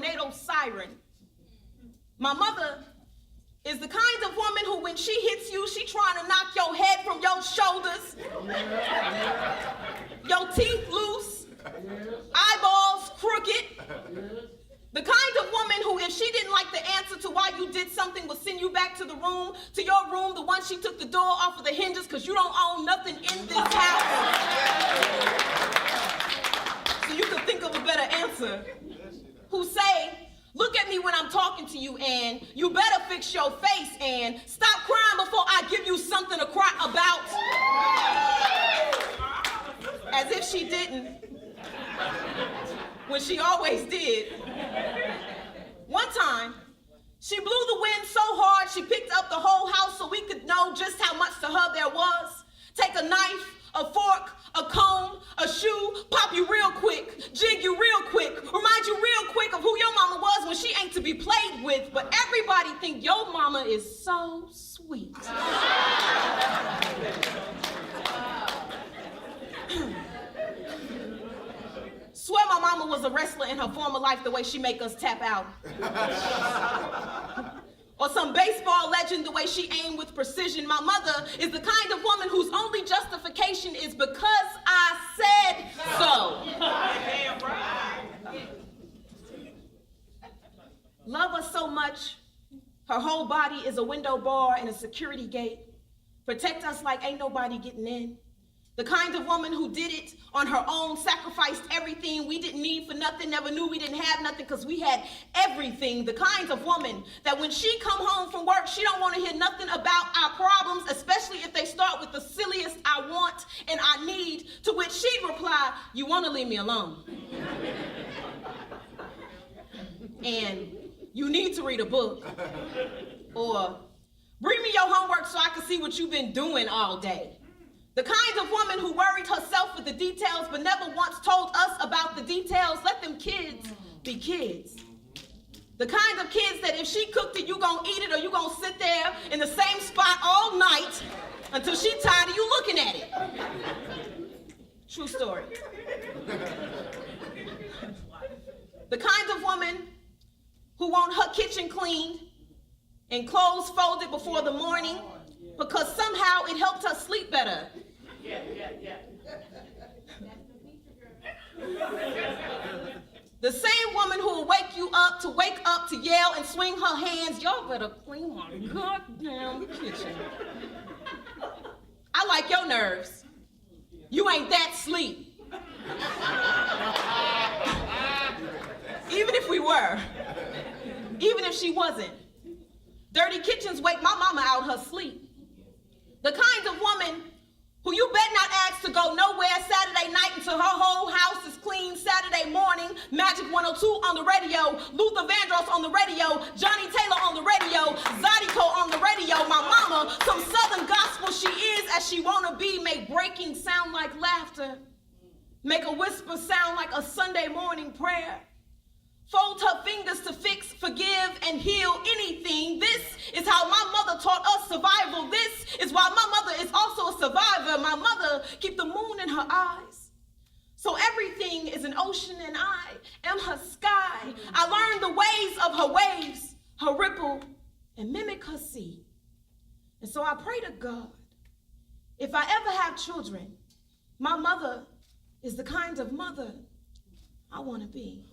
tornado siren. My mother is the kind of woman who, when she hits you, she trying to knock your head from your shoulders, your teeth loose, eyeballs crooked. The kind of woman who, if she didn't like the answer to why you did something, would send you back to your room, the one she took the door off of the hinges because you don't own nothing in this house. So you could think of a better answer. Who say, look at me when I'm talking to you, and you better fix your face, and stop crying before I give you something to cry about. As if she didn't, when she always did. One time, she blew the wind so hard she picked up the whole house so we could know just how much to her there was. Take a knife, a fork, a comb, a shoe, pop you real quick, jig you real quick, remind you real quick of who your mama was when she ain't to be played with, but everybody think your mama is so sweet. Swear my mama was a wrestler in her former life the way she make us tap out. Or some baseball legend the way she aimed with precision. My mother is the kind of woman whose only justification is because I said so. Love us so much, her whole body is a window bar and a security gate. Protect us like ain't nobody getting in. The kind of woman who did it on her own, sacrificed everything we didn't need for nothing, never knew we didn't have nothing because we had everything. The kind of woman that when she come home from work, she don't want to hear nothing about our problems, especially if they start with the silliest I want and I need, to which she'd reply, you want to leave me alone. And you need to read a book. Or bring me your homework so I can see what you've been doing all day. The kind of woman who worried herself with the details but never once told us about the details. Let them kids be kids. The kind of kids that if she cooked it, you gonna eat it, or you gonna sit there in the same spot all night until she tired of you looking at it. True story. The kind of woman who want her kitchen cleaned and clothes folded before the morning because somehow it helped her sleep better. The same woman who will wake up to yell and swing her hands, y'all better clean my goddamn kitchen. I like your nerves. You ain't that sleep. Even if we were, even if she wasn't. Dirty kitchens wake my mama out her sleep. The kind of woman who you bet not ask to go nowhere Saturday night until her whole house is clean. Saturday morning, Magic 102 on the radio, Luther Vandross on the radio, Johnny Taylor on the radio, Zydeco on the radio. My mama, some southern gospel she is as she wanna be, make breaking sound like laughter, make a whisper sound like a Sunday morning prayer. Fold her fingers to fix, forgive, and heal anything. This is how my mother taught us survival. This is why my mother is also a survivor. My mother keep the moon in her eyes. So everything is an ocean and I am her sky. I learned the ways of her waves, her ripple, and mimic her sea. And so I pray to God, if I ever have children, my mother is the kind of mother I want to be.